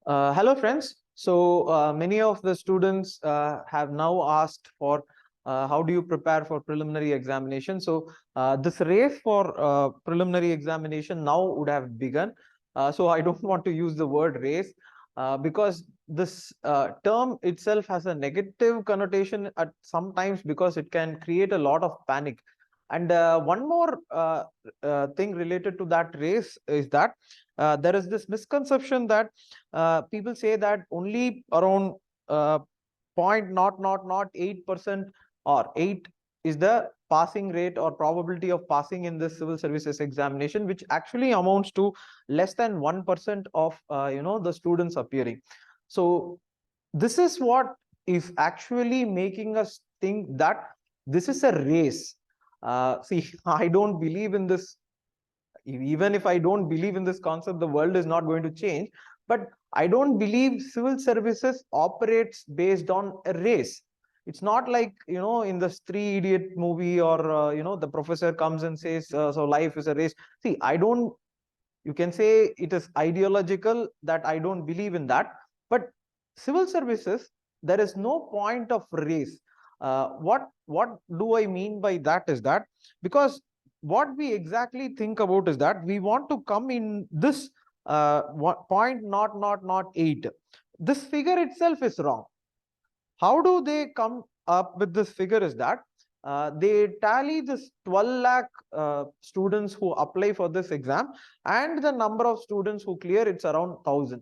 Hello, friends. So many of the students have now asked for how do you prepare for preliminary examination. So this race for preliminary examination now would have begun. So I don't want to use the word race because this term itself has a negative connotation at sometimes because it can create a lot of panic. And one more thing related to that race is that there is this misconception that people say that only around point not 8% or 8 is the passing rate or probability of passing in this civil services examination, which actually amounts to less than 1% of the students appearing. So this is what is actually making us think that this is a race. See, I don't believe in this. Even if I don't believe in this concept, the world is not going to change. But I don't believe civil services operates based on a race. It's not like, in the Three Idiot movie or, the professor comes and says, so life is a race. See, you can say it is ideological that I don't believe in that. But civil services, there is no point of race. What do I mean by that is that because what we exactly think about is that we want to come in this point not 8. This figure itself is wrong. How do they come up with this figure is that they tally this 12 lakh students who apply for this exam and the number of students who clear, it's around 1,000.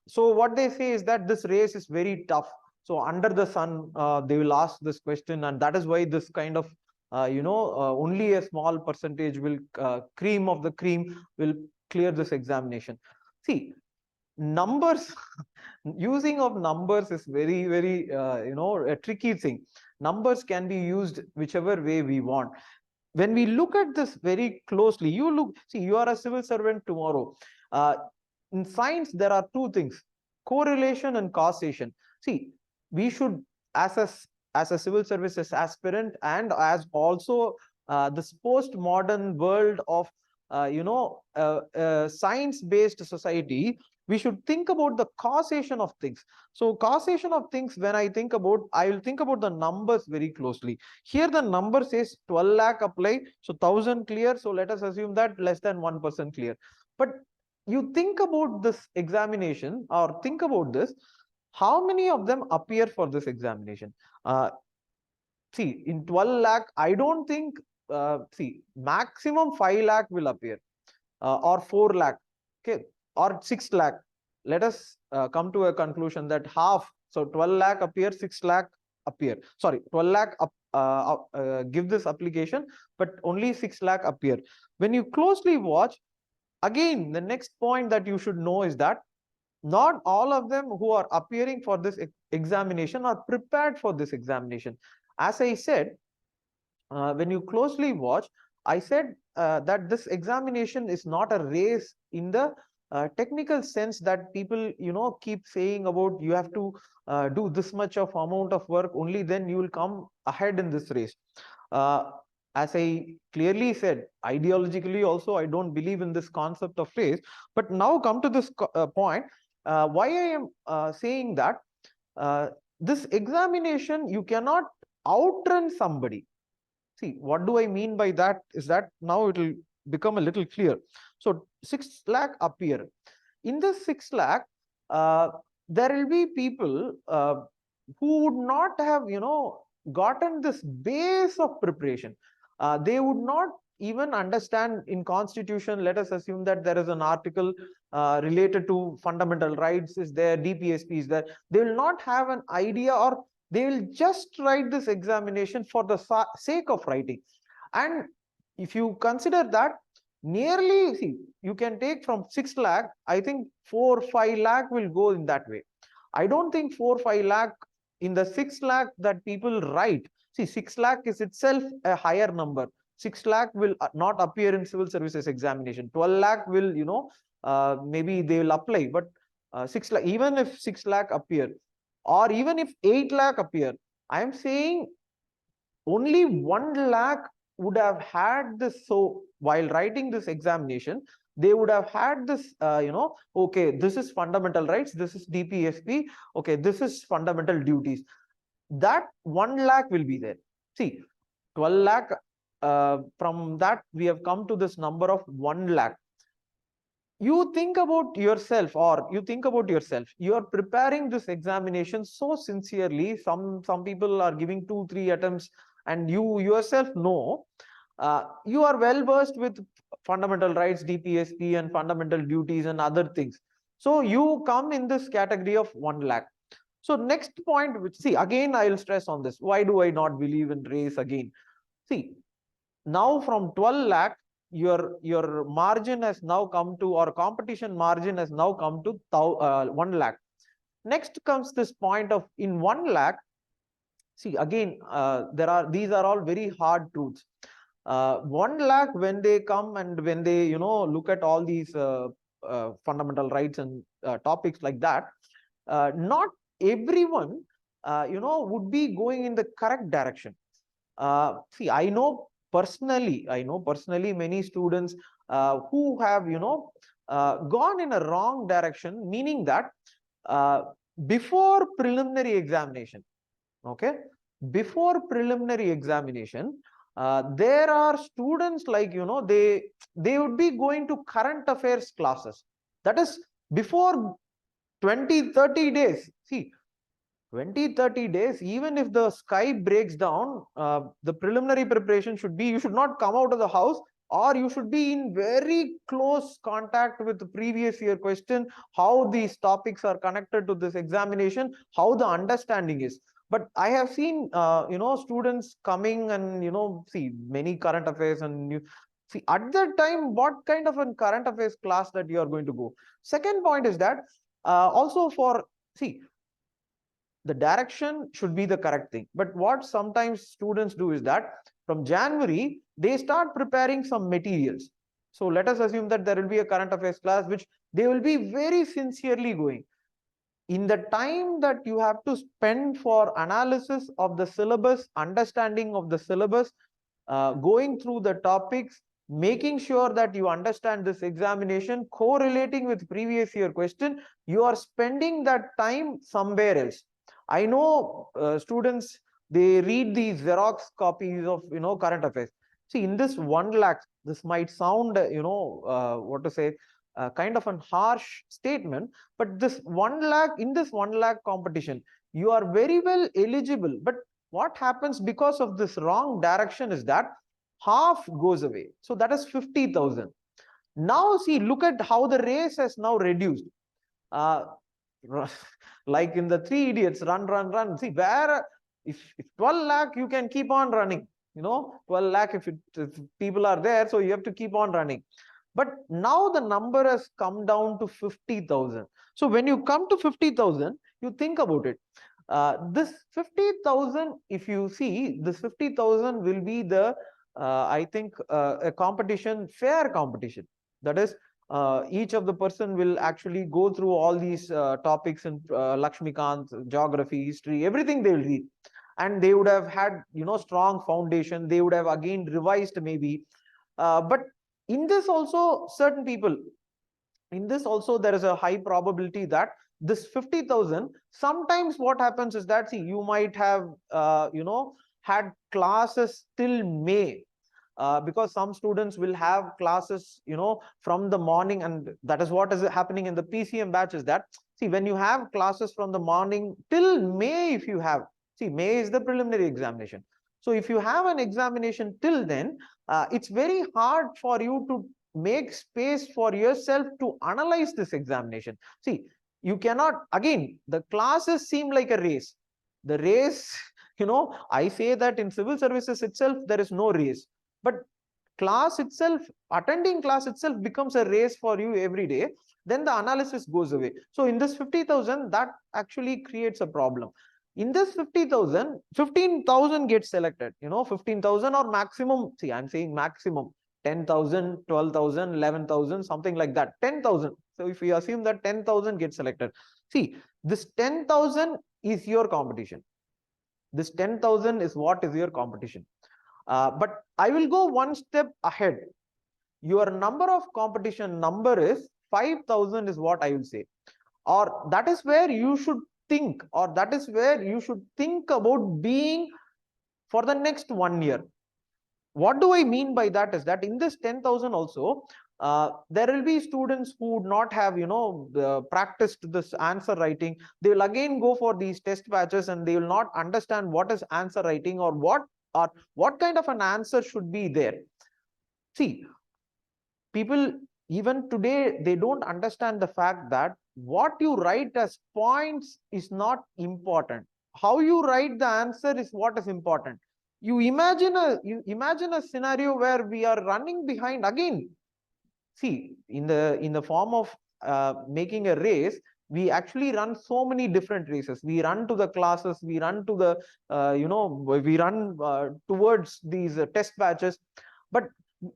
So what they say is that this race is very tough. So under the sun, they will ask this question, and that is why this kind of only a small percentage will cream of the cream will clear this examination. See, numbers using of numbers is very a tricky thing. Numbers can be used whichever way we want. When we look at this very closely, you are a civil servant tomorrow. In science there are two things: correlation and causation. See, we should, as a civil services aspirant, and as also this postmodern world of science based society, we should think about the causation of things. So causation of things, when I will think about the numbers very closely. Here the number says 12 lakh apply, so 1,000 clear. So let us assume that less than 1% clear. But you think about this examination, or think about this: how many of them appear for this examination? See, in 12 lakh, I don't think, maximum 5 lakh will appear, or 4 lakh, okay, or 6 lakh. Let us come to a conclusion that half, so 12 lakh appear, 6 lakh appear. Sorry, 12 lakh give this application, but only 6 lakh appear. When you closely watch, again, the next point that you should know is that not all of them who are appearing for this examination are prepared for this examination. As I said, when you closely watch, I said that this examination is not a race in the technical sense that people keep saying about. You have to do this much of amount of work, only then you will come ahead in this race. uh, as I clearly said, ideologically also I don't believe in this concept of race. But now come to this point, why I am saying that this examination, you cannot outrun somebody. See, what do I mean by that is that now it will become a little clear. So 6 lakh appear. In this 6 lakh, there will be people who would not have, gotten this base of preparation. They would not even understand in constitution. Let us assume that there is an article related to fundamental rights is there, DPSP is there. They will not have an idea, or they will just write this examination for the sake of writing. And if you consider that, nearly, see, you can take from 6 lakh, I think 4-5 lakh will go in that way. I don't think 4-5 lakh in the 6 lakh that people write. See, 6 lakh is itself a higher number. 6 lakh will not appear in civil services examination. 12 lakh will, maybe they will apply. But 6 lakh, even if 6 lakh appear, or even if 8 lakh appear, I am saying only 1 lakh would have had this. So while writing this examination, they would have had this, okay, this is fundamental rights, this is DPSP, okay, this is fundamental duties. That 1 lakh will be there. See, 12 lakh, from that we have come to this number of 1 lakh. You think about yourself, you are preparing this examination so sincerely. Some people are giving 2-3 attempts, and you yourself know you are well versed with fundamental rights, DPSP, and fundamental duties and other things. So you come in this category of 1 lakh. So next point, which, see, again I will stress on this, why do I not believe in race again? See, now from 12 lakh, your margin has now come to, or competition margin has now come to 1 lakh. Next comes this point of, in 1 lakh, see, again, these are all very hard truths. 1 lakh, when they come and when they look at all these fundamental rights and topics like that, not everyone would be going in the correct direction. See, I know personally many students who have gone in a wrong direction, meaning that before preliminary examination, okay, before preliminary examination, there are students, like they would be going to current affairs classes. That is before 20-30 days. See, 20-30 days, even if the sky breaks down, the preliminary preparation should be, you should not come out of the house, or you should be in very close contact with the previous year question, how these topics are connected to this examination, how the understanding is. But I have seen students coming and see many current affairs, and you see at that time what kind of a current affairs class that you are going to go. Second point is that also for, see, the direction should be the correct thing. But what sometimes students do is that from January, they start preparing some materials. So let us assume that there will be a current affairs class, which they will be very sincerely going. In the time that you have to spend for analysis of the syllabus, understanding of the syllabus, going through the topics, making sure that you understand this examination, correlating with previous year question, you are spending that time somewhere else. I know students, they read these Xerox copies of current affairs. See, in this 1 lakh, this might sound what to say, kind of a harsh statement, but this 1 lakh, in this 1 lakh competition, you are very well eligible. But what happens because of this wrong direction is that half goes away. So that is 50,000. Now see, look at how the race has now reduced. Like in the Three Idiots, run. See, where if 12 lakh, you can keep on running. 12 lakh, if people are there, so you have to keep on running. But now the number has come down to 50,000. So when you come to 50,000, you think about it. This 50,000, if you see, this 50,000 will be the, I think, a competition, fair competition. That is, each of the person will actually go through all these topics in Lakshmikant, geography, history, everything they will read. And they would have had, strong foundation. They would have again revised maybe. But in this also, certain people, in this also, there is a high probability that this 50,000, sometimes what happens is that, see, you might have, had classes till May. Because some students will have classes, from the morning, and that is what is happening in the PCM batch is that, see, when you have classes from the morning till May, if you have, see, May is the preliminary examination. So if you have an examination till then, it's very hard for you to make space for yourself to analyze this examination. See, you cannot, again, the classes seem like a race. The race, I say that in civil services itself, there is no race. But class itself, attending class itself becomes a race for you every day. Then the analysis goes away. So in this 50,000, that actually creates a problem. In this 50,000, 15,000 gets selected, 15,000 or maximum. See, I'm saying maximum 10,000, 12,000, 11,000, something like that, 10,000. So if we assume that 10,000 gets selected, see, this 10,000 is your competition. This 10,000 is what is your competition. But I will go one step ahead. your number of competition number is 5,000 is what I will say. Or that is where you should think, or that is where you should think about being for the next 1 year. What do I mean by that is that in this 10,000 also, there will be students who would not have, practiced this answer writing. They will again go for these test batches and they will not understand what is answer writing, or what kind of an answer should be there. See, people even today, they don't understand the fact that what you write as points is not important. How you write the answer is what is important. You imagine a scenario where we are running behind again. See, in the form of making a race, we actually run so many different races. We run to the classes, we run to the we run towards these test batches. But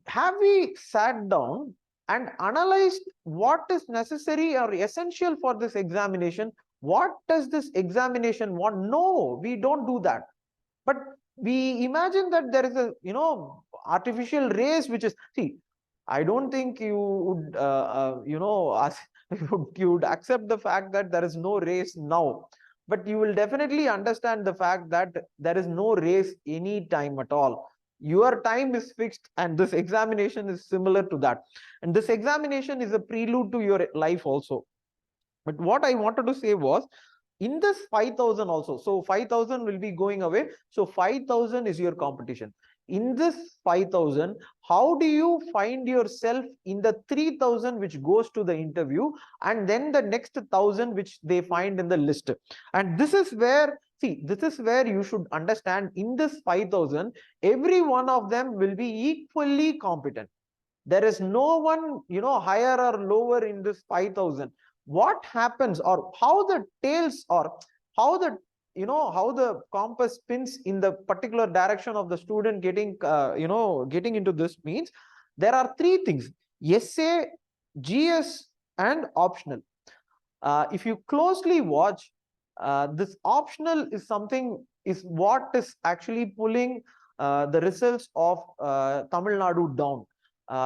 have we sat down and analyzed what is necessary or essential for this examination? What does this examination want? No, we don't do that. But we imagine that there is a artificial race which is, see, I don't think you would you would accept the fact that there is no race now, but you will definitely understand the fact that there is no race any time at all. Your time is fixed, and this examination is similar to that, and this examination is a prelude to your life also. But what I wanted to say was, in this 5,000 also, so 5,000 will be going away, so 5,000 is your competition. In this 5,000, how do you find yourself in the 3,000 which goes to the interview, and then the next 1,000 which they find in the list? And this is where, see, this is where you should understand, in this 5,000, every one of them will be equally competent. There is no one, higher or lower in this 5,000. What happens, or how the tails, or how the how the compass spins in the particular direction of the student getting getting into this means, there are three things: essay, GS, and optional. If you closely watch, this optional is something, is what is actually pulling the results of Tamil Nadu down.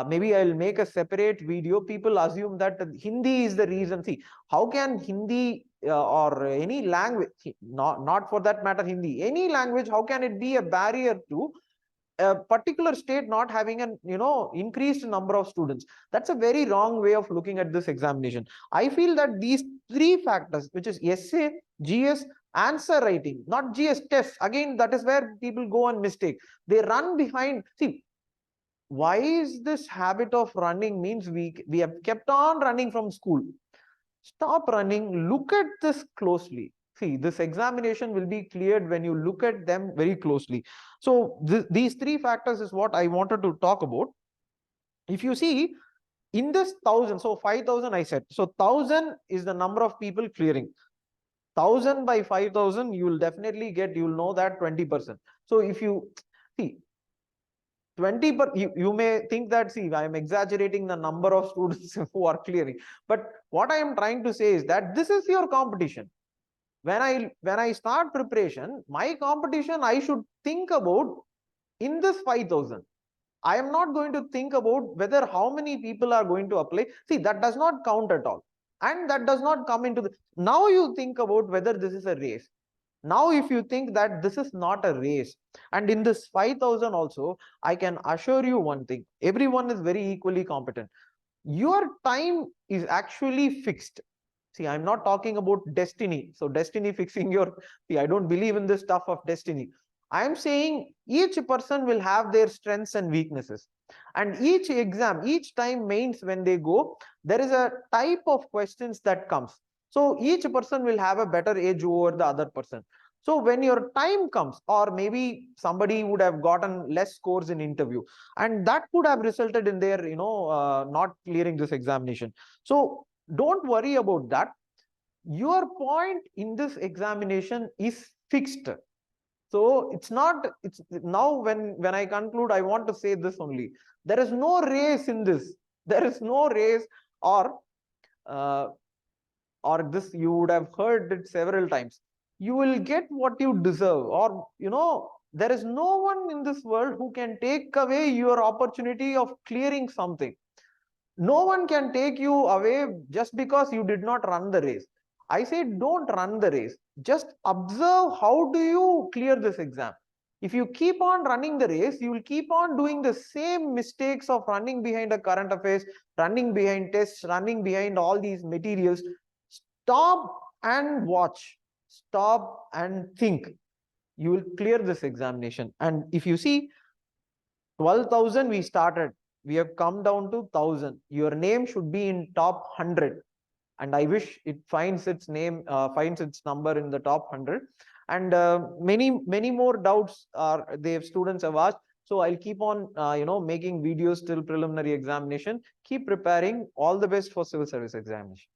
Maybe I'll make a separate video. People assume that Hindi is the reason. See, how can Hindi or any language, not for that matter Hindi, any language, how can it be a barrier to a particular state not having an increased number of students? That's a very wrong way of looking at this examination. I feel that these three factors, which is essay, GS, answer writing, not GS test, again, that is where people go and mistake. They run behind. See, why is this habit of running? Means we have kept on running from school. Stop running. Look at this closely. See, this examination will be cleared when you look at them very closely. So these three factors is what I wanted to talk about. If you see, in this 1,000, so 5,000 I said, so 1,000 is the number of people clearing. 1,000 by 5,000, you will definitely get, you will know that 20%. So if you see 20, but you may think that, see, I am exaggerating the number of students who are clearing. But what I am trying to say is that this is your competition. When I start preparation, my competition, I should think about in this 5,000. I am not going to think about whether how many people are going to apply. See, that does not count at all. And that does not come into the, now you think about whether this is a race. Now, if you think that this is not a race, and in this 5,000 also, I can assure you one thing: everyone is very equally competent. Your time is actually fixed. See, I'm not talking about destiny. So destiny fixing your, see, I don't believe in this stuff of destiny. I am saying each person will have their strengths and weaknesses. And each exam, each time mains, when they go, there is a type of questions that comes. So each person will have a better edge over the other person. So when your time comes, or maybe somebody would have gotten less scores in interview, and that could have resulted in their, not clearing this examination. So don't worry about that. Your point in this examination is fixed. So it's not, it's now when I conclude, I want to say this only: there is no race in this. There is no race, or this, you would have heard it several times. You will get what you deserve, or There is no one in this world who can take away your opportunity of clearing something. No one can take you away just because you did not run the race. I say don't run the race. Just observe how do you clear this exam. If you keep on running the race, you will keep on doing the same mistakes of running behind a current affairs, running behind tests, running behind all these materials. Stop and watch. Stop and think. You will clear this examination. And if you see, 12,000 we started, we have come down to 1,000. Your name should be in top 100, and I wish it finds its name, finds its number in the top 100. And many more doubts are they students have asked. So I'll keep on making videos till preliminary examination. Keep preparing. All the best for civil service examination.